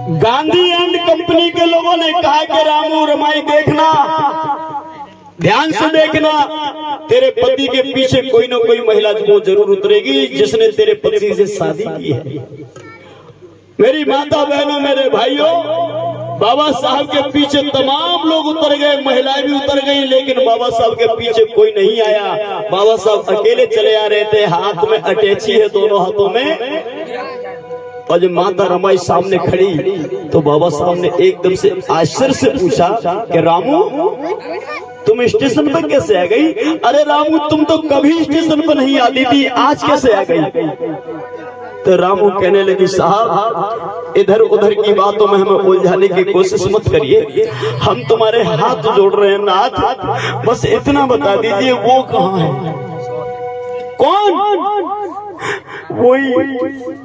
Gandhi and company के लोगों ने कहा कि रामू रमाई देखना, ध्यान से देखना, तेरे पति के पीछे कोई ना कोई महिला वो जरूर उतरेगी जिसने तेरे पति से शादी की है। मेरी माता बहनों, मेरे भाइयों, बाबा साहब के पीछे तमाम लोग उतर गए, महिलाएं भी उतर गई, लेकिन बाबा साहब के पीछे कोई नहीं आया। बाबा साहब अकेले चले आ रहे थे, हाथ में अटैची है दोनों हाथों में। और जब माता रमाई सामने खड़ी तो बाबा साहब ने एकदम से आश्चर्य से पूछा कि रामू तुम स्टेशन पर कैसे आ गई? अरे रामू तुम तो कभी स्टेशन पर नहीं आती थी, आज कैसे आ गई? तो रामू कहने लगी साहब इधर उधर की बातों में हमें उलझाने की कोशिश मत करिए, हम तुम्हारे हाथ जोड़ रहे हैं नाथ, बस इतना बता दीजिए वो कहाँ है? कौन? वही,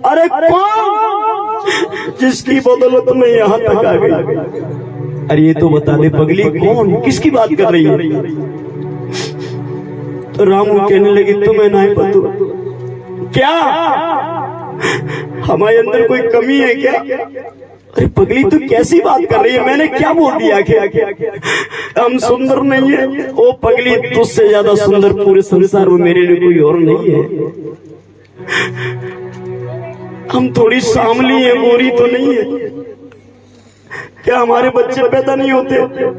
अरे कौन जिसकी बदौलत में यहाँ तक आ गई? अरे ये तो बता दे पगली, कौन, किसकी बात कर रही है? तो रामू कहने लगी तुम्हें नहीं पता क्या हमारे अंदर कोई कमी है क्या? अरे पगली तू कैसी बात कर रही है, मैंने क्या बोल दिया? क्या हम सुंदर नहीं है? ओ पगली तुझसे ज्यादा सुंदर पूरे संसार में मेरे लिए कोई और नहीं है। हम थोड़ी सांवली है, गोरी तो नहीं है क्या? हमारे बच्चे पैदा नहीं होते?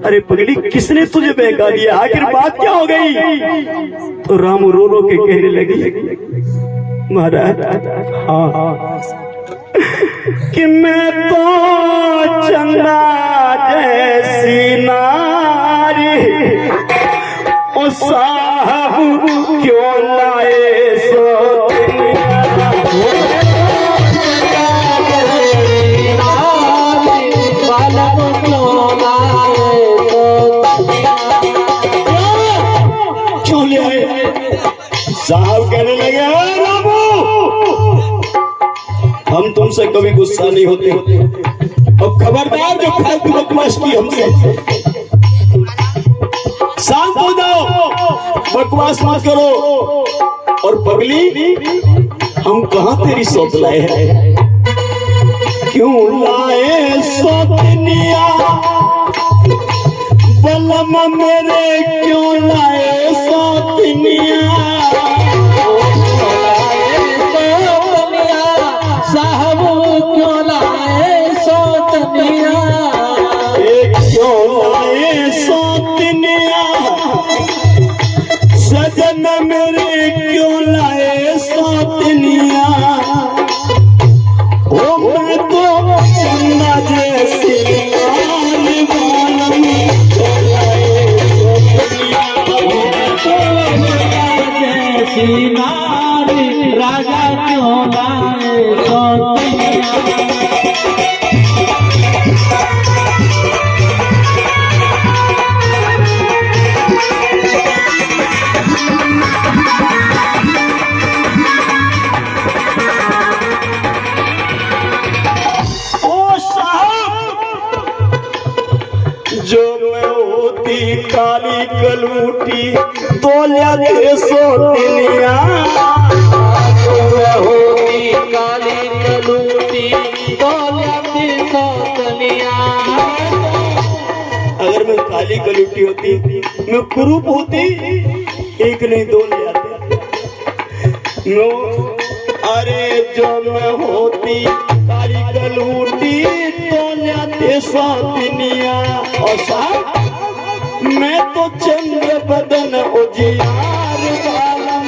अरे पगली किसने तुझे बहका दिया? आखिर बात क्या हो गई? तो रामू रो रो के कहने लगी महाराज हाँ कि मैं तो चंदा जैसी नारी ओ साहब क्यों लाए सो क्यों लाए? साहब कहने लगे रामू हम तुमसे कभी गुस्सा नहीं होते, और खबरदार जो फालतू बकवास की हमसे, शांत हो जाओ, बकवास मत करो। और पगली हम कहाँ तेरी सौत लाए हैं? क्यों लाए सौतनिया बलम मेरे, क्यों लाए सौतनिया साहब क्यों लाए सौतनिया? क्यों लाए सौतनिया सजन मेरे, क्यों लाए सौतनिया? ओ मैं तो चंदा जैसी नारी बालम, क्यों लाए सौतनिया? जैसी नारी राजा क्यों लाए सौतनिया? जो मैं होती काली कलूटी तो लिया सौतनिया, जो मैं होती काली कलूटी तो लिया सौतनिया। अगर मैं काली कलूटी होती, मैं कुरूप होती, एक नहीं दो ले आते। अरे जो मैं होती काली कलूटी तो लिया सौतनिया, और साहब मैं तो चंद्र बदन उजियार बालम,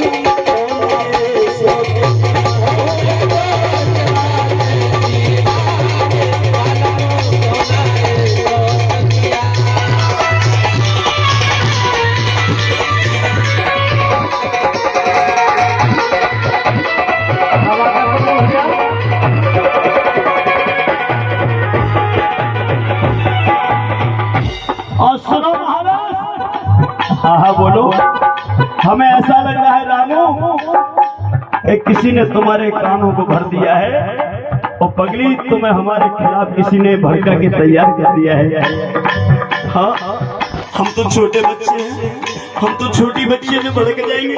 और सुनो महाराज, हाँ हाँ बोलो। हमें ऐसा लग रहा है रामू कि किसी ने तुम्हारे कानों को भर दिया है, और पगली तुम्हें हमारे खिलाफ किसी ने भड़का के तैयार कर दिया है। हाँ हम तो छोटे बच्चे हैं, हम तो छोटी बच्ची में भड़क जाएंगे,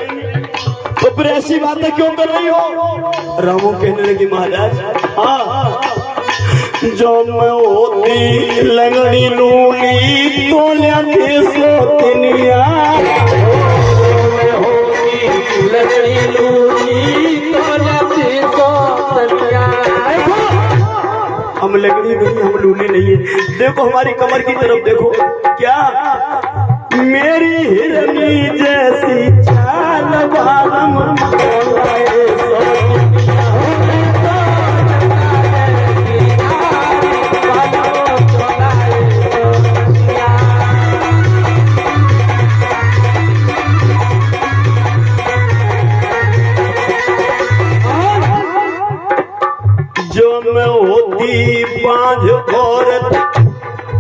तो फिर ऐसी बातें क्यों कर रही हो? रामू कहने लगी महाराज हाँ जो मैं होती लंगड़ी लूली तो लिया सोतनिया लगड़ी लूली तो सोतनिया। हम लगड़ी नहीं, हम लूली नहीं है। देखो हमारी कमर की तरफ देखो, क्या मेरी हिरनी जैसी चाल बालम जो मैं होती पांच औरत।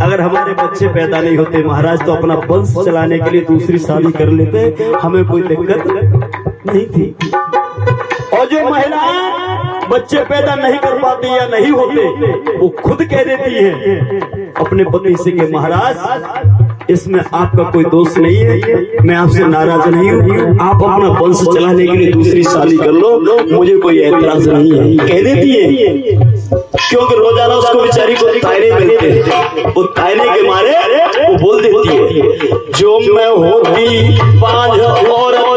अगर हमारे बच्चे पैदा नहीं होते महाराज तो अपना वंश चलाने के लिए दूसरी शादी कर लेते, हमें कोई दिक्कत नहीं थी। और जो महिला बच्चे पैदा नहीं कर पाती या नहीं होते वो खुद कह देती है अपने पति से कि महाराज इसमें आपका कोई दोष नहीं है, मैं आपसे नाराज नहीं हूँ, आप अपना वंश चलाने के लिए दूसरी शादी कर लो, मुझे कोई ऐतराज नहीं है, कह देती है। क्योंकि रोजाना उसको बेचारी को तायरे मिलते हैं, वो तायरे के मारे वो बोल देती है जो मैं होती पांच औरत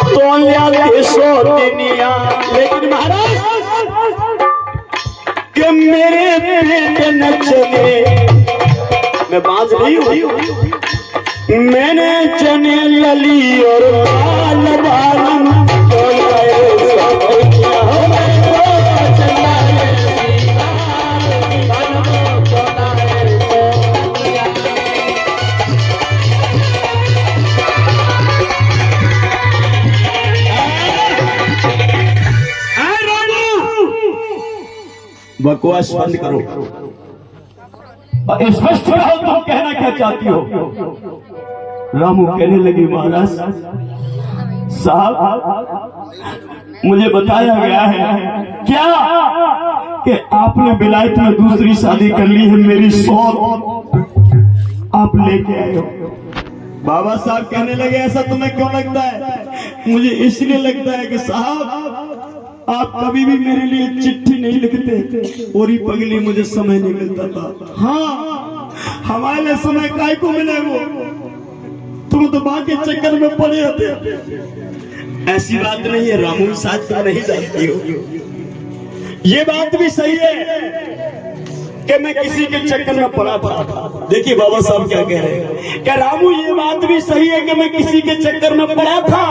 तो लिया सोतनिया। लेकिन महाराज कि मेरे पेट न चले, मैं बाज नहीं हूँ, मैंने चने लली और बाल बालम तो बकवास बंद करो, स्पष्ट रहो तुम कहना क्या चाहती हो। रामू कहने लगी महाराज साहब मुझे बताया गया है क्या कि आपने विलायत में दूसरी शादी कर ली है, मेरी सौत आप लेके आए हो। बाबा साहब कहने लगे ऐसा तुम्हें क्यों लगता है? मुझे इसलिए लगता है कि साहब आप कभी भी मेरे लिए चिट्ठी नहीं लिखते और ही पगली मुझे समय नहीं मिलता था। हाँ हमारे लिए समय काय को मिले, वो तुम तो बाकी चक्कर में पड़े होते। ऐसी बात नहीं है रामू, साथ तुम नहीं जानती हो। ये बात भी सही है कि मैं किसी के चक्कर में पड़ा था। देखिए बाबा साहब क्या कह रहे हैं, क्या रामू ये बात भी सही है कि मैं किसी के चक्कर में पड़ा था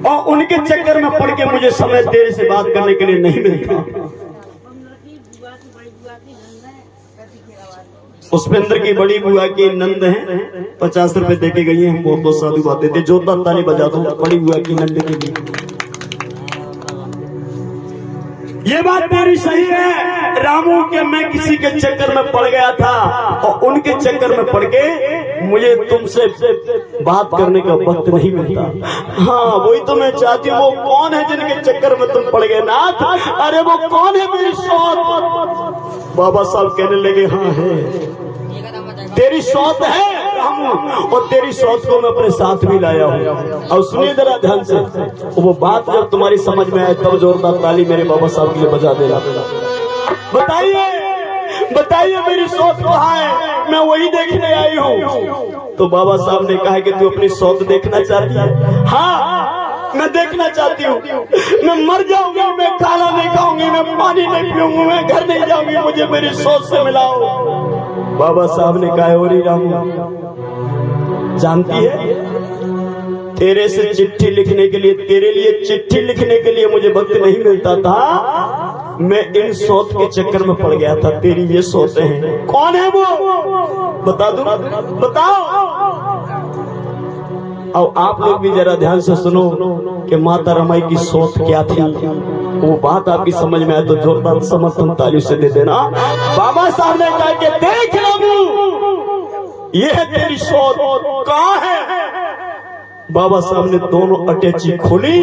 और उनके चक्कर में पड़ के मुझे समय तेरे से बात करने के लिए नहीं मिलता। पुष्पेंद्र की बड़ी बुआ की नंद है, 50 रुपए देके गई है, हमको बहुत साधु बात देते, जोरदार ताली बजा दो बड़ी बुआ की नंद के लिए। ये बात मेरी सही है रामू के मैं किसी के चक्कर में पड़ गया था और उनके चक्कर में पड़ के मुझे तुमसे बात करने का वक्त नहीं मिलता। हाँ वही तो मैं चाहती हूँ। वो कौन है जिनके चक्कर में तुम पड़ गए नाथ? अरे वो कौन है मेरी सौत? बाबा साहब कहने लगे हाँ है, तेरी सौत है रामू, और तेरी सौत को मैं अपने साथ भी लाया हूँ। और सुनिए जरा ध्यान से, वो बात जब तुम्हारी समझ में आए तब जोरदार ताली मेरे बाबा साहब के लिए बजा देना। बताइए बताइए मेरी सौत कहाँ है, मैं वही देखने आई हूँ। तो बाबा साहब ने कहा कि तू अपनी सौत देखना चाहती है? हाँ मैं देखना चाहती हूँ, मैं मर जाऊंगी, मैं खाना नहीं खाऊंगी, मैं पानी नहीं पीऊंगी, मैं घर नहीं जाऊंगी, मुझे मेरी सौत से मिलाओ। बाबा साहब ने कहा और रामू जानती है तेरे से चिट्ठी लिखने के लिए, तेरे लिए चिट्ठी लिखने के लिए मुझे वक्त नहीं मिलता था, मैं इन सौत के चक्कर में पड़ गया था। तेरी ये सौतें हैं, कौन है वो बता दो, बताओ। और आप लोग भी जरा ध्यान से सुनो कि माता रमाई की सौत क्या थी। वो बात आपकी समझ में आए तो जोरदार समर्थन ताली से दे देना। बाबा साहब ने कहा कि देख रामू ये है तेरी सौत, कहाँ है? बाबा साहब ने दोनों अटैची खोली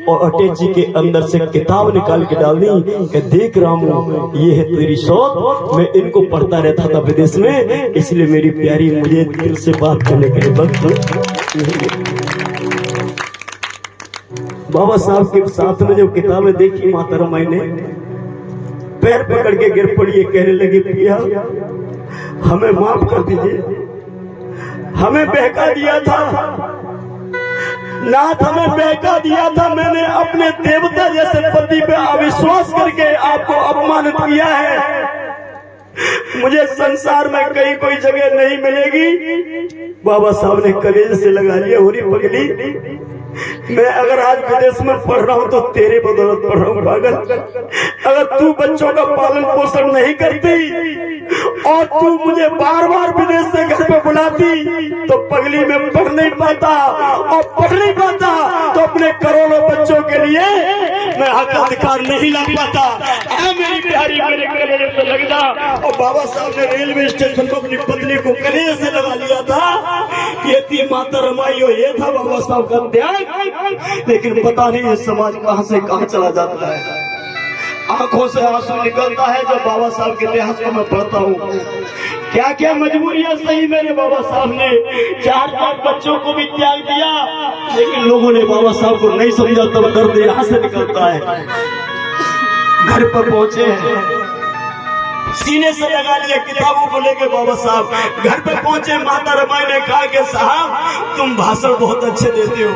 और अटैची के अंदर से किताब निकाल के डाल दी कि देख रामू ये है तेरी सौत, मैं इनको पढ़ता रहता था विदेश में, इसलिए मेरी प्यारी मुझे दिल से बात करने के लिए वक्त। बाबा साहब के साथ में जब किताबें देखी माता रमाई ने पैर पकड़ के गिर पड़ी, कहने लगी पिया हमें माफ कर दीजिए, हमें बहका दिया था नाथ, हमें बहका दिया था। मैंने अपने देवता जैसे पति पे अविश्वास करके आपको अपमानित किया है। मुझे संसार में कहीं कोई जगह नहीं मिलेगी। बाबा साहब ने कलेजे से लगा लिया, हो रही पगली मैं अगर आज विदेश में पढ़ रहा हूँ तो तेरे बदौलत पढ़ रहा हूँ पागल। अगर तू बच्चों का पालन पोषण नहीं करती और तू मुझे बार बार विदेश से घर पे बुलाती तो पगली में पढ़ नहीं पाता, और पढ़ नहीं पाता तो अपने करोड़ों बच्चों के लिए मैं हक अधिकार नहीं ला पाता। मेरी प्यारी मेरे कलेजे से लग जा। और बाबा साहब ने रेलवे स्टेशन पर अपनी पत्नी को कलेजे से लगा लिया था, ये थी माता रमाई हो, ये था बाबा साहब का ध्यान। लेकिन पता नहीं ये समाज कहां से कहां चला जाता है। आंखों से आंसू निकलता है जब बाबा साहब के इतिहास को मैं पढ़ता हूँ। क्या क्या मजबूरियां सही मेरे बाबा साहब ने, 4 बच्चों को भी त्याग दिया, लेकिन लोगों ने बाबा साहब को नहीं समझा। तब दर्द यहाँ से निकलता है। घर पर पहुंचे हैं, सीने से लगा लिया किताबों को लेके बाबा साहब। घर पे पहुंचे, माता रमाई ने कहा कि साहब तुम भाषण बहुत अच्छे देते हो,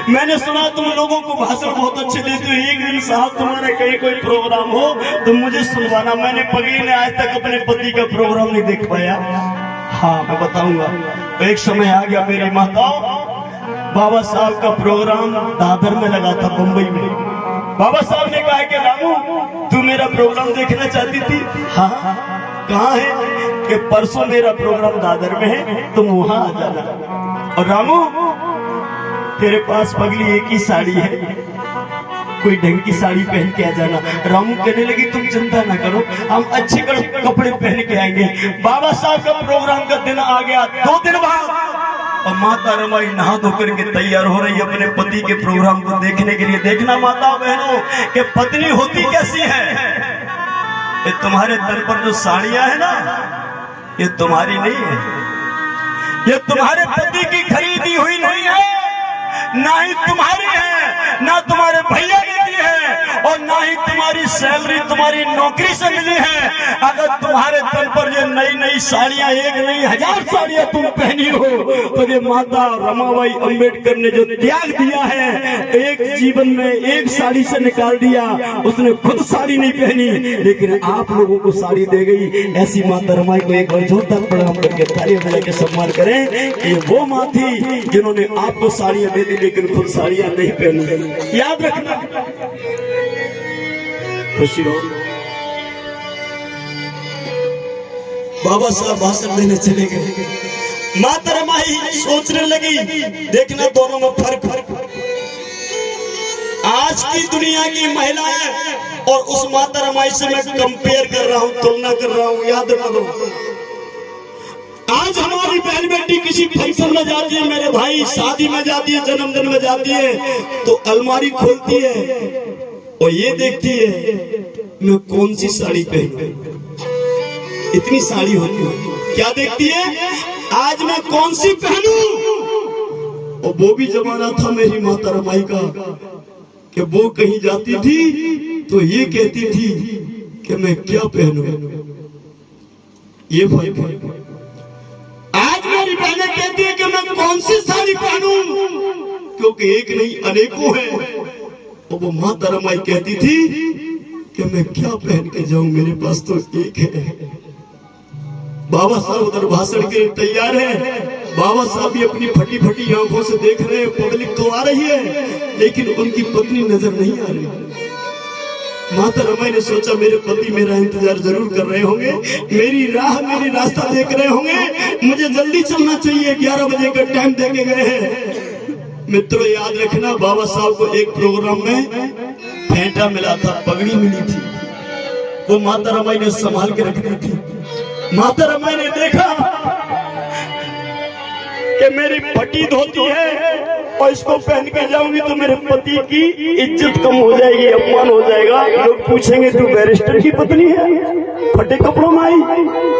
मैंने सुना तुम लोगों को भाषण बहुत अच्छे देते हो, एक दिन साहब तुम्हारा कहीं कोई प्रोग्राम हो तो मुझे सुनवाना। मैंने पगली ने आज तक अपने पति का प्रोग्राम नहीं देख पाया। हाँ मैं बताऊंगा। तो एक समय आ गया मेरी माताओं, बाबा साहब का प्रोग्राम दादर में लगा था, मुंबई में। बाबा साहब ने कहा कि रामू तू मेरा प्रोग्राम देखना चाहती थी? हाँ। कहाँ है? कि परसों मेरा प्रोग्राम दादर में है, तुम वहां आ जाना। और रामू तेरे पास पगली एक ही साड़ी है, कोई ढंग की साड़ी पहन के आ जाना। रामू कहने लगी तुम चिंता ना करो, हम अच्छे कपड़े पहन के आएंगे। बाबा साहब का प्रोग्राम का दिन आ गया। 2 दिन बाद और माता रमाई नहा धो करके तैयार हो रही है अपने पति के प्रोग्राम को देखने के लिए। देखना माता बहनों कि पत्नी होती कैसी है। ये तुम्हारे तन पर जो साड़ियां है ना, ये तुम्हारी नहीं है, ये तुम्हारे पति की खरीदी हुई नहीं है, ना ही तुम्हारी है, ना तुम्हारे भैया ने दी है, और ना ही तुम्हारी सैलरी तुम्हारी नौकरी से मिली है। अगर तुम्हारे तन पर ये नई नई साड़ियां, एक नहीं 1000 साड़ियां तुम पहनी हो, तो ये माता रमाबाई अंबेडकर ने जो त्याग दिया है, एक जीवन में एक साड़ी से निकाल दिया, उसने खुद साड़ी नहीं पहनी लेकिन आप लोगों को साड़ी दे गई। ऐसी माता रमाई को एक बार जोरदार प्रणाम करके तालियां बजा के सम्मान करें। ये वो माँ थी जिन्होंने आपको साड़ियां दे दी लेकिन खुद साड़ियां नहीं पहनी। याद रखना। खुशी रहो। बाबा साहब भाषण देने चले गए। माता रमाई सोचने लगी, देखना दोनों में फर्क। आज की दुनिया की महिलाएं और उस माता रमाई से मैं कंपेयर कर रहा हूं, तुलना कर रहा हूं। याद रखो, आज हमारी बहन बेटी किसी फंक्शन में जाती है, मेरे भाई शादी में जाती है, जन्मदिन में जाती है, तो अलमारी खोलती है और ये देखती है मैं कौन सी साड़ी पहनूं। इतनी साड़ी होती है, क्या देखती है? आज मैं कौन सी पहनूं। और वो भी जमाना था मेरी माता रमाई का कि वो कहीं जाती थी तो ये कहती थी कि मैं क्या पहनूं। ये फर्क है। आज मेरी बहनें कहती है कि मैं कौन सी साड़ी पहनूं, क्योंकि एक नहीं अनेकों है। और वो माता रमाई कहती थी कि मैं क्या पहन के जाऊं, मेरे पास तो एक है। बाबा साहब उधर भाषण के तैयार है। बाबा साहब भी अपनी फटी फटी आंखों से देख रहे हैं, पब्लिक तो आ रही है लेकिन उनकी पत्नी नजर नहीं आ रही। माता रमाई ने सोचा मेरे पति मेरा इंतजार जरूर कर रहे होंगे, मेरी राह मेरी रास्ता देख रहे होंगे, मुझे जल्दी चलना चाहिए। 11 बजे का टाइम देके गए हैं। मित्रों याद रखना, बाबा साहब को एक प्रोग्राम में फेंटा मिला था, पगड़ी मिली थी, वो माता रमाई ने संभाल के रख दी थी। माता रमाई ने देखा कि मेरी फटी धोती है और इसको पहन के जाऊंगी तो मेरे पति की इज्जत कम हो जाएगी, अपमान हो जाएगा। लोग पूछेंगे तू बैरिस्टर की पत्नी है, फटे कपड़ों में आई।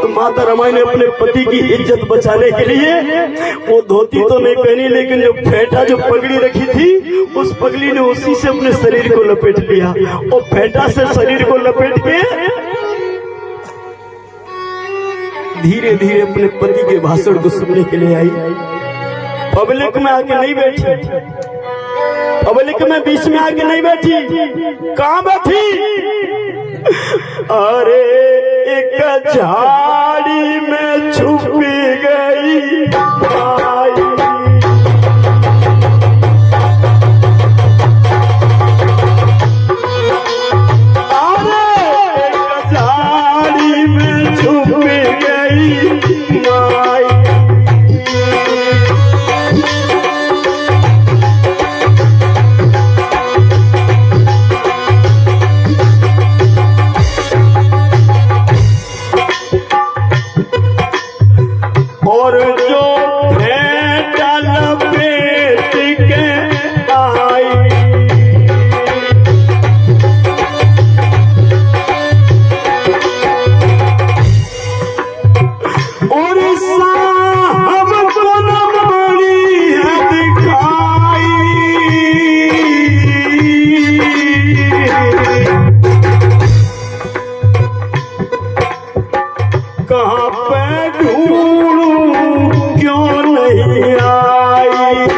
तो माता रमाई ने अपने पति की इज्जत बचाने के लिए वो धोती तो नहीं पहनी, लेकिन जो फेंटा जो पगड़ी रखी थी उस पगड़ी ने उसी से अपने शरीर को लपेट लिया और फेंटा से शरीर को लपेट के धीरे धीरे अपने पति के भाषण को सुनने के लिए आई। पब्लिक में आके नहीं बैठी, पब्लिक में बीच में आके नहीं बैठी। कहां बैठी? अरे एक झाड़ी में छुपी गई भाई। और जो भेंटा लपेट के आई, और साहब को न बड़ी दिखाई। कहाँ पे ढूंढूं क्यों नहीं आई।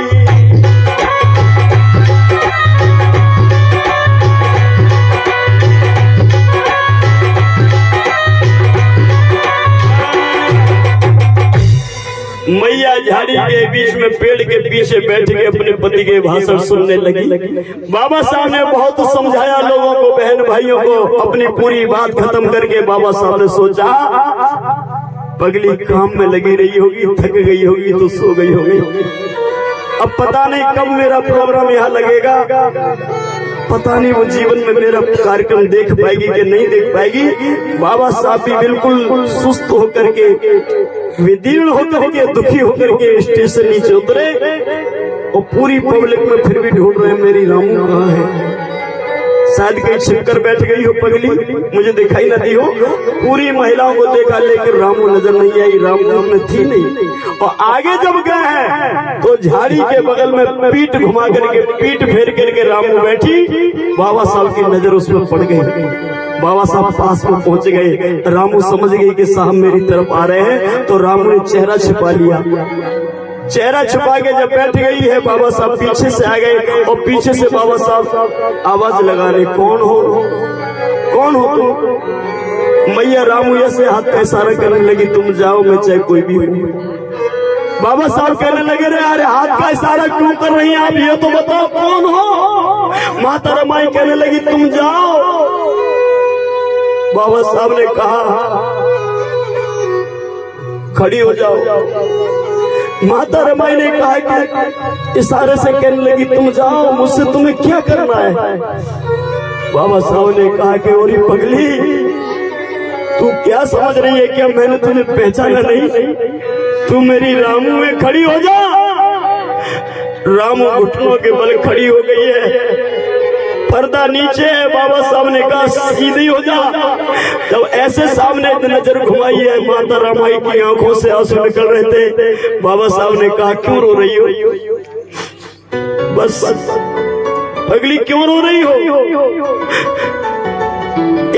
मैया झाड़ी के बीच में पेड़ के पीछे बैठ के अपने पति के भाषण सुनने लगी। बाबा साहब ने बहुत समझाया लोगों को, बहन भाइयों को। अपनी पूरी बात खत्म करके बाबा साहब ने सोचा पगली काम में लगी रही होगी, थक गई होगी तो सो गई होगी। अब पता नहीं कब मेरा प्रोग्राम यहाँ लगेगा, पता नहीं वो जीवन में मेरा कार्यक्रम देख पाएगी कि नहीं देख पाएगी। बाबा साहब भी बिल्कुल सुस्त होकर के, विदीर्ण होकर के, दुखी होकर के स्टेशन नीचे उतरे और पूरी पब्लिक में फिर भी ढूंढ रहे हैं मेरी रामू कहाँ है। शायद कहीं छिपकर बैठ गई हो पगली, मुझे दिखाई न दी हो। पूरी महिलाओं को देखा लेकिन रामू नजर नहीं आई, रामू में थी नहीं। और आगे जब गए हैं तो झाड़ी के बगल में पीठ घुमा करके, पीठ फेर करके रामू बैठी। बाबा साहब की नजर उसमें पड़ गई। बाबा साहब पास में पहुंच गए। रामू समझ गई कि साहब मेरी तरफ आ रहे हैं, तो रामू ने चेहरा छिपा लिया। चेहरा छुपा के जब बैठ गई है, बाबा साहब पीछे से आ गए और पीछे से बाबा साहब आवाज लगाने, कौन हो, कौन हो तुम? मैया रामू ऐसे हाथ का इशारा करने लगी, तुम जाओ, मैं चाहे कोई भी हूँ। बाबा साहब कहने लगे, रे अरे हाथ का इशारा क्यों कर रही हैं आप, ये तो बताओ कौन हो? माता रमाई कहने लगी, तुम जाओ। बाबा साहब ने कहा, खड़ी हो जाओ। माता रमाई ने कहा कि इशारे से कहने लगी, तुम जाओ, मुझसे तुम्हें क्या करना है? बाबा साहब ने कहा कि ओरी पगली, तू क्या समझ रही है? क्या मैंने तुम्हें पहचाना नहीं? तू मेरी रामू में खड़ी हो जा। रामू घुटनों के बल खड़ी हो गई है, पर्दा नीचे है। बाबा साहब ने कहा, सीधी हो जा। जब ऐसे सामने नजर घुमाई है, माता रमाई की आंखों से आंसू निकल रहे थे। बाबा साहब ने कहा, क्यों रो रही हो? बस अगली क्यों रो रही हो?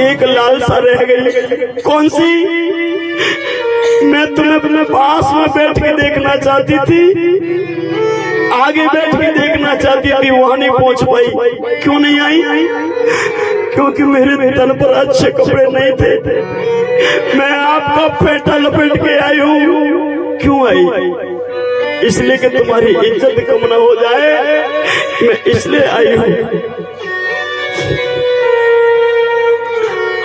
एक लालसा रह गई। कौन सी? मैं तुम्हें अपने पास में बैठ के देखना चाहती थी, आगे बैठ के देखना चाहती थी, वहां नहीं पहुंच पाई। क्यों नहीं आई? क्योंकि मेरे तन पर अच्छे कपड़े नहीं थे। मैं आपका फेंटा लपेट के आई हूँ। क्यों आई? इसलिए कि तुम्हारी इज्जत कम न हो जाए, मैं इसलिए आई हूँ।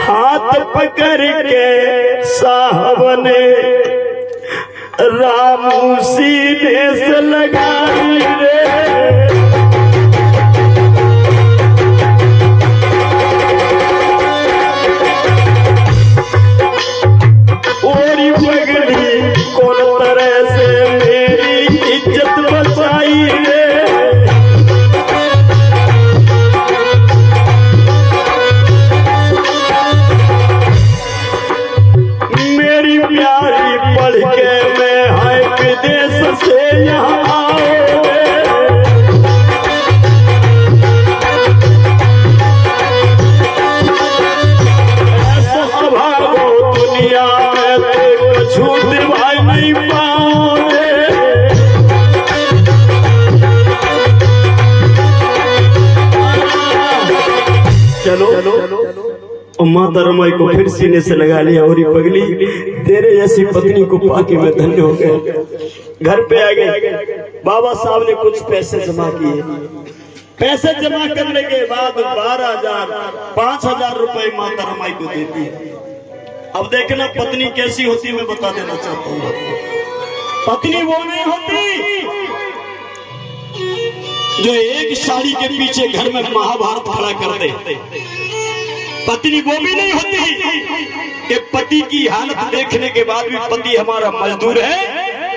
हाथ पकड़ के साहब ने रामू सीने से लगाई रे। ओरी पगड़ी कौन तरह से मेरी इज्जत बचाई रे। यहाँ आओगे। ऐसा भागो दुनिया में कछु दिवाई नहीं पाओगे। चलो और माता रमाई को फिर सीने से लगा लिया। और ये पगली तेरे जैसी पत्नी को पाके मैं धन्य हो गया। घर पे आ गए, बाबा साहब ने कुछ पैसे जमा किए। पैसे जमा करने के बाद 12,000 5,000 रुपए माता रमाई को देती है। अब देखना पत्नी कैसी होती मैं बता देना चाहता हूँ। पत्नी वो नहीं होती जो एक साड़ी के पीछे घर में महाभारत खड़ा कर दे। पत्नी वो भी नहीं होती कि पति की हालत देखने के बाद भी पति हमारा मजदूर है,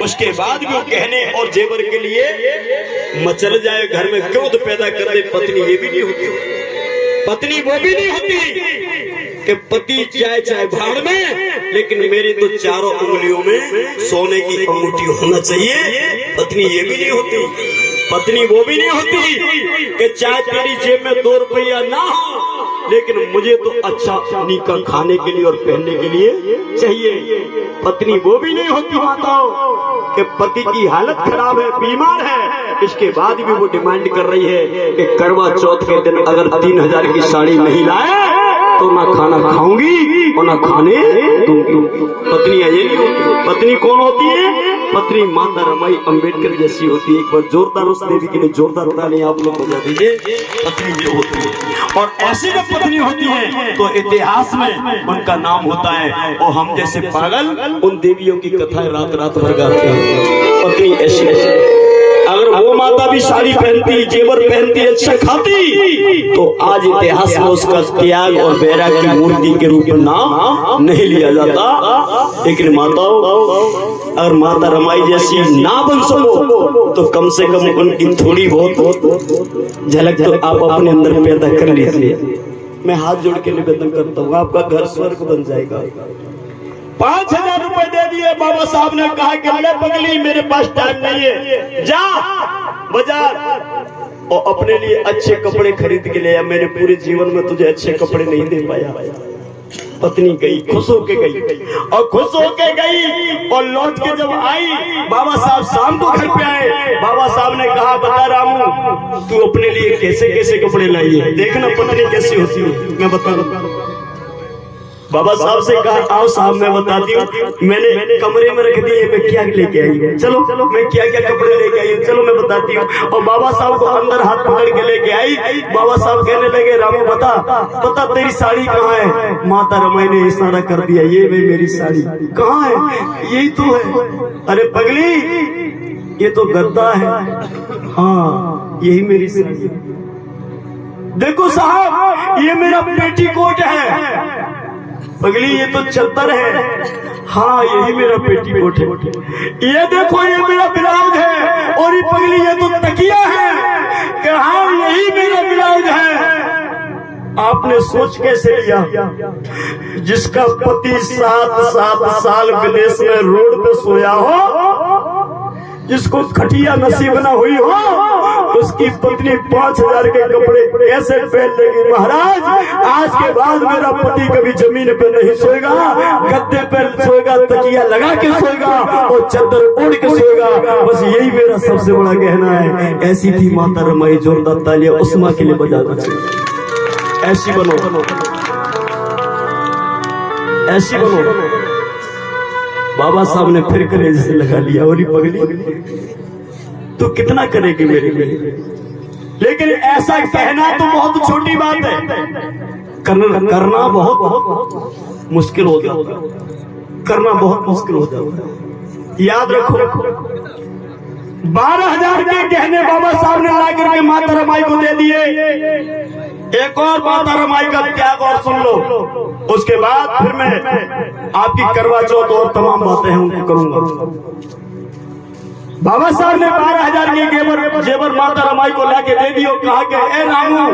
उसके बाद भी वो गहने और जेवर के लिए मचल जाए, घर में क्रोध पैदा कर दे। पत्नी ये भी नहीं होती। पत्नी वो भी नहीं होती कि पति जाए चाहे भाड़ में, लेकिन मेरी तो चारों उंगलियों में सोने की अंगूठी होना चाहिए। पत्नी ये भी नहीं होती। पत्नी वो भी नहीं होती कि चाहे तेरी जेब में 2 रुपया ना हो, लेकिन मुझे तो अच्छा नीका खाने के लिए और पहनने के लिए चाहिए। पत्नी वो भी नहीं होती माताओं कि पति की हालत खराब है, बीमार है, इसके बाद भी वो डिमांड कर रही है कि करवा चौथ के दिन अगर 3,000 की साड़ी नहीं लाए तो ना खाना खाऊंगी और ना खाने दूंगी। पत्नियां ये नहीं होती। पत्नी कौन होती है? पत्नी माता रमाई अंबेडकर जैसी होती है। एक बार जोरदार उस देवी के लिए जोरदार ताली आप लोग बजा दीजिए। पत्नी ये होती है। और ऐसी जब पत्नी होती है तो इतिहास में उनका नाम होता है। और हम जैसे पागल उन देवियों की कथाएं रात रात भर गाते हैं। पत्नी ऐसी अगर वो माता भी साड़ी पहनती, जेवर पहनती, अच्छा खाती, तो आज इतिहास में उसका त्याग और बैराग की मूर्ति के रूप में नाम नहीं लिया जाता। लेकिन माताओं अगर माता रमाई जैसी ना बन सको तो कम से कम उनकी थोड़ी बहुत झलक तो आप अपने अंदर पैदा कर लीजिए। मैं हाथ जोड़ के निवेदन करता हूँ, आपका घर स्वर्ग बन जाएगा। 5,000 रुपए दे दिए। बाबा साहब ने कहा कि अरे पगली मेरे पास टाइम नहीं है, जा बाजार और अपने लिए अच्छे कपड़े खरीद के ले आ। मेरे पूरे जीवन में तुझे अच्छे कपड़े नहीं दे पाया। पत्नी गई, खुश होके गई और खुश होके गई और लौट के जब आई, बाबा साहब शाम को घर पे आए। बाबा साहब ने कहा बता रामू तू अपने लिए कैसे कैसे कपड़े लाई है, देखना पत्नी कैसी होती है। मैं बता बाबा साहब से कहा आओ साहब मैं बताती हूँ। मैंने कमरे में रख दिए, मैं क्या लेके आई हूँ, चलो मैं क्या क्या कपड़े लेके आई हूँ, चलो मैं बताती हूँ। और बाबा साहब को अंदर हाथ पकड़ के लेके आई। बाबा साहब कहने लगे रामू बता तेरी साड़ी कहाँ है। माता रमाई ने इशारा कर दिया, ये मेरी साड़ी कहाँ है, यही तो है। अरे पगली ये तो गद्दा है, हाँ यही मेरी साड़ी। देखो साहब ये मेरा पेटीकोट है। पगली ये तो चद्दर है, हाँ यही मेरा पेटीकोट है। ये देखो ये मेरा ब्लाउज है। और ये पगली ये तो तकिया है कि हाँ यही मेरा ब्लाउज है। आपने सोच कैसे लिया? जिसका पति 7 साल विदेश में रोड पे सोया हो, जिसको खटिया नसीब न हुई हो, उसकी पत्नी 5,000 के कपड़े कैसे पहन लेगी? महाराज आज के बाद मेरा पति कभी जमीन पे नहीं सोएगा, गद्दे पे सोएगा, तकिया लगा के सोएगा और चादर ओढ़ के सोएगा। बस यही मेरा सबसे बड़ा कहना है। ऐसी थी माता रमाई। जोरदार तालियां उस्मा के लिए बजाना चाहिए। ऐसी बनो, ऐसी बनो। बाबा साहब ने फिर कलेजे से लगा लिया, और पगली तू कितना करेगी मेरे लिए? लेकिन ऐसा कहना तो बहुत छोटी बात है, करना बहुत मुश्किल हो जाता है। करना बहुत मुश्किल हो जाता है। याद रखो 12,000 के गहने बाबा साहब ने ला करके माता रमाई को दे दिए। एक और माता रमाई का त्याग और सुन लो, उसके बाद फिर मैं आपकी करवा चौथ और तमाम बातें हैं उनको करूंगा। बाबा साहब ने 12,000 के जेवर माता रमाई को लाके दे दियो। कहा कि ए रामू,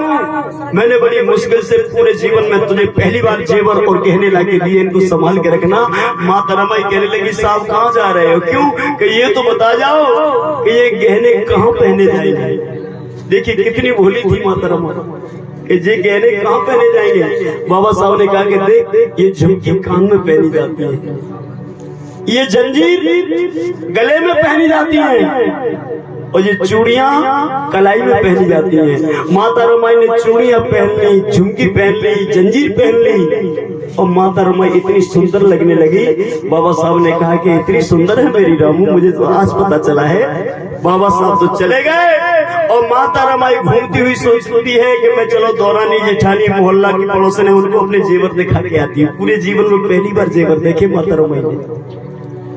मैंने बड़ी मुश्किल से पूरे जीवन में तुझे पहली बार जेवर और गहने लाके दिए, इनको संभाल के रखना। माता रमाई कहने लगी साहब कहाँ जा रहे हो, क्यों? कि ये तो बता जाओ कि ये गहने कहाँ पहने जाएंगे। देखिए कितनी भोली थी माता रमाई, ये गहने कहाँ पहने जाएंगे। बाबा साहब ने कहा कि देख ये झुमकी कान में पहनी जाती है, ये जंजीर गले में पहनी जाती है, और ये चूड़ियां कलाई में पहनी जाती है। माता रमाई ने चूड़ियां पहन ली, झुमकी पहन ली, जंजीर पहन ली, और माता रमाई इतनी सुंदर लगने लगी। बाबा साहब ने कहा कि इतनी सुंदर है मेरी रामू, मुझे तो आज पता चला है। बाबा साहब तो चले गए, और माता रमाई घूमती हुई सोचती है कि मैं चलो दौरानी जेठानी मोहल्ला की पड़ोसन है उनको अपने जेवर दिखा के आती हूँ। पूरे जीवन में पहली बार जेवर देखे माता रमाई ने,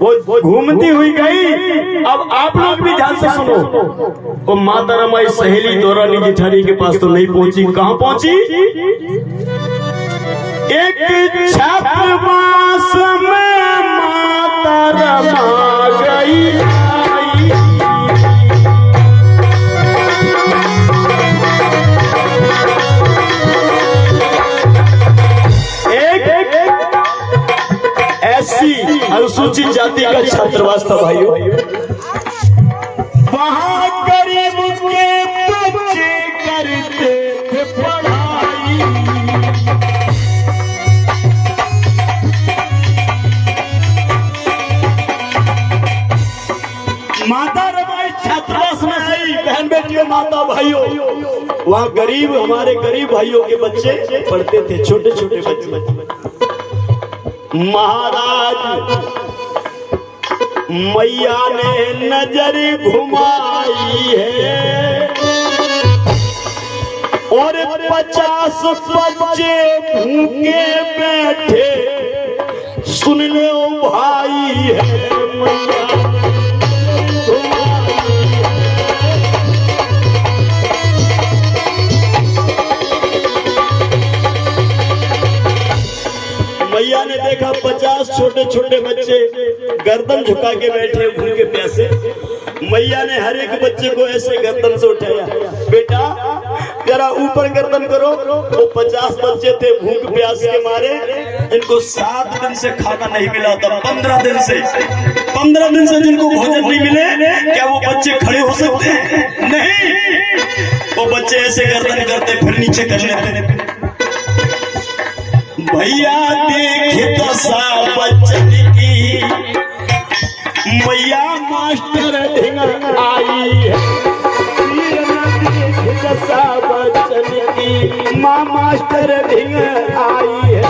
वो घूमती हुई गई। अब आप लोग भी ध्यान से सुनो। वो माता रमाई सहेली दौरानी जेठानी के पास तो नहीं पहुंची, कहां पहुंची? एक छात्रावास में माता रमा गई। ऐसी अनुसूचित जाति का छात्रावास था भाइयों, वहाँ गरीब के बच्चे करते थे पढ़ाई। माता रमाई छात्रावास में आई, बहन बेटियों माता भाइयों, वहाँ गरीब हमारे गरीब भाइयों के बच्चे पढ़ते थे, छोटे छोटे बच्चे। महाराज मैया ने नजर घुमाई है, और 50 बच्चे भूखे बैठे सुन लो भाई है। मैया मैया ने देखा 50 छोटे छोटे बच्चे गर्दन झुका के बैठे भूखे प्यासे। मैया ने हर एक बच्चे को ऐसे गर्दन से उठाया, बेटा जरा ऊपर गर्दन करो। वो 50 बच्चे थे भूख प्यास के मारे, इनको 7 दिन से खाना नहीं मिला था। 15 दिन से जिनको भोजन नहीं मिले, क्या वो बच्चे खड़े हो सकते हैं? नहीं, वो बच्चे ऐसे गर्दन करते फिर नीचे कर लेते। भैया देखे दशा बच्चन की, मैया मास्टर ढिंग आई है। देखे दशा बच्चन की, माँ मास्टर ढिंग आई है।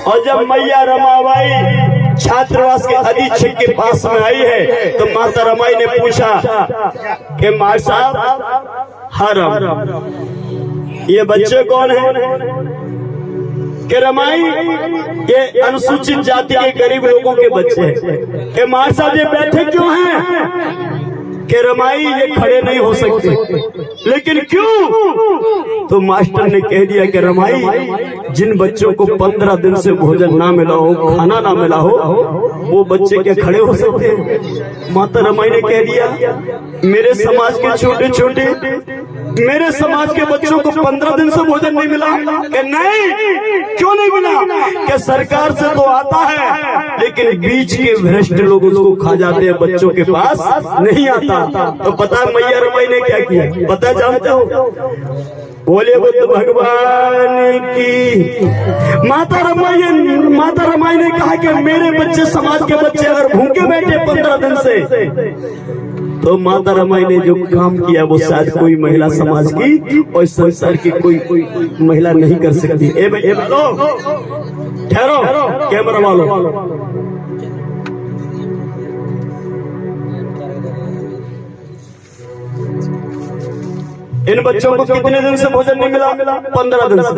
और जब मैया रमाबाई छात्रावास के अधीक्षक के पास में आई है, तो माता रमाई ने पूछा कि माँ साहब हरम ये बच्चे कौन है? कि रमाई ये अनुसूचित जाति के गरीब लोगों के बच्चे हैं। कि माँ साहब ये बैठे क्यों हैं? कि रमाई ये खड़े नहीं हो सकते। लेकिन क्यों? तो मास्टर ने कह दिया कि रमाई जिन बच्चों को 15 दिन से भोजन ना मिला हो, खाना ना मिला हो, वो बच्चे क्या खड़े हो सकते हैं? माता रमाई ने कह दिया मेरे समाज के छोटे छोटे, मेरे समाज के बच्चों को 15 दिन से भोजन नहीं मिला। कि नहीं, क्यों नहीं मिला? कि सरकार से तो आता है, लेकिन बीच के भ्रष्ट लोग उसको खा जाते हैं, बच्चों के पास नहीं आता। तो पता मैया रमाई ने क्या किया? पता जानते हो? बोले बुद्ध भगवान की। माता रमाई ने कहा कि मेरे बच्चे समाज के बच्चे अगर भूखे बैठे 15 दिन से, तो माता रमाई ने जो काम किया वो शायद कोई महिला समाज की और संसार की कोई महिला नहीं कर सकती। ठहरो कैमरा वालों, इन बच्चों को कितने दिन से भोजन नहीं मिला? 15 दिन से।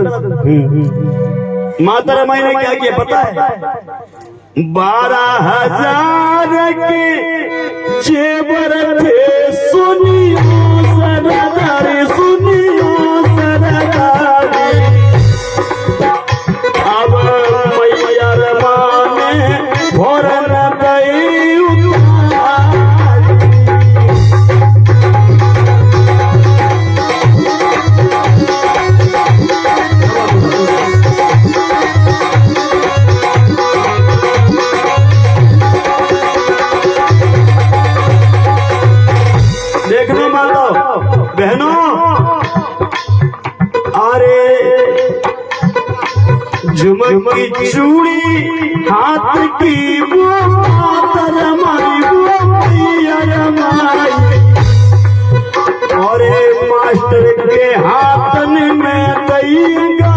माता रमाई ने क्या किया पता है? 12,000 के जेवर थे, सुनियो सरदारी, सुनियो सरदारी। अब माता बहनों, अरे झुमक की चूड़ी हाथ की वो माता रमाई, वो मैया रमाई, और मास्टर के हाथन में दई गई।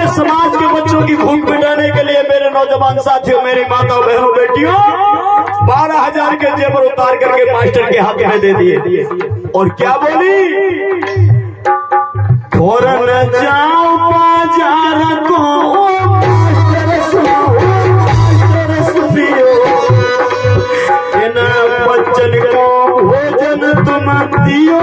समाज के बच्चों की भूख मिटाने के लिए मेरे नौजवान साथियों, मेरी माताओं बहनों बेटियों, 12,000 के जेवर उतार करके मास्टर के हाथ में दे दिए। और क्या बोली, फौरन जाओ बाजार को मास्टर सुनियो, इन बच्चन को भोजन तुम दियो।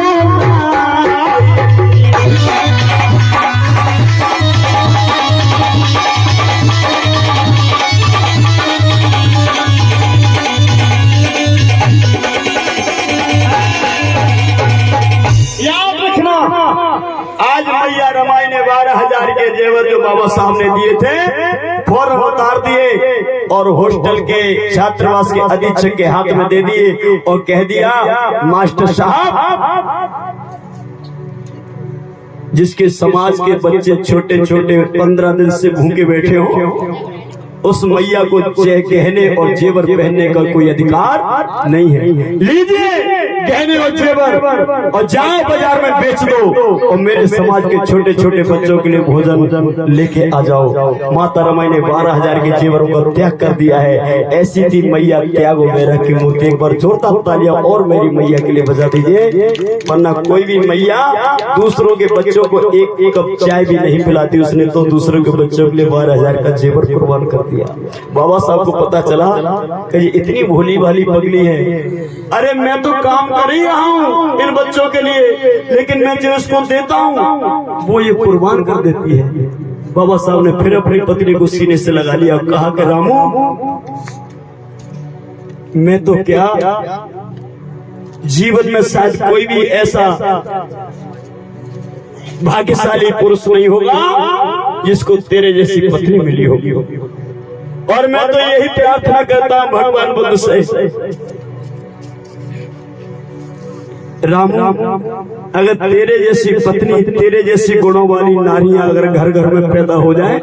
आज मैया रमाई ने 12,000 के जेवर जो बाबा साहब ने दिए थे फौरन उतार दिए और हॉस्टल के छात्रावास के अधीक्षक के हाथ में दे दिए और कह दिया, मास्टर साहब, जिसके समाज के बच्चे छोटे छोटे 15 दिन से भूखे बैठे हो, उस मैया को गहने और जेवर पहनने का कोई अधिकार नहीं है। लीजिए गहने और जेवर और जाओ बाजार में बेच दो और मेरे समाज के छोटे छोटे बच्चों के लिए भोजन लेके आ जाओ। माता रमाई ने 12,000 के जेवरों का त्याग कर दिया है। ऐसी थी मैया त्यागो मेरा की मूर्ति। एक बार जोरदार तालियां और मेरी मैया के लिए बजा दीजिए। वरना कोई भी मैया दूसरों के बच्चों को एक कप चाय भी नहीं पिलाती, उसने तो दूसरों के बच्चों के लिए 12,000 का जेवर कुर्बान कर दिया। बाबा साहब को पता चला कि ये इतनी भोली भाली पगली है, अरे मैं तो काम कर ही रहा हूँ इन बच्चों के लिए, लेकिन मैं जो इसको देता हूँ वो ये कुर्बान कर देती है। बाबा साहब ने फिर अपनी पत्नी को सीने से लगा लिया और कहा कि रामू, मैं तो क्या जीवन में शायद कोई भी ऐसा भाग्यशाली पुरुष नहीं होगा जिसको तेरे जैसी पत्नी मिली होगी, और मैं तो यही प्रार्थना करता हूं भगवान बुद्ध से, राम अगर तेरे जैसी पत्नी, तेरे जैसी गुणों वाली नारियां अगर घर घर में पैदा हो जाए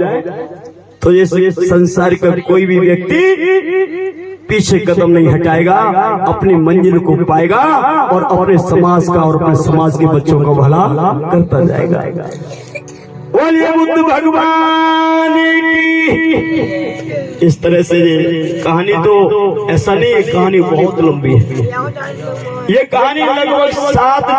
तो ये संसार का कोई भी व्यक्ति पीछे कदम नहीं हटाएगा, अपनी मंजिल को पाएगा और अपने समाज का और अपने समाज के बच्चों का भला करता जाएगा। बोलिए बुद्ध भगवान की। इस तरह से ये कहानी तो ऐसा नहीं है, कहानी बहुत लंबी है। ये कहानी लगभग 7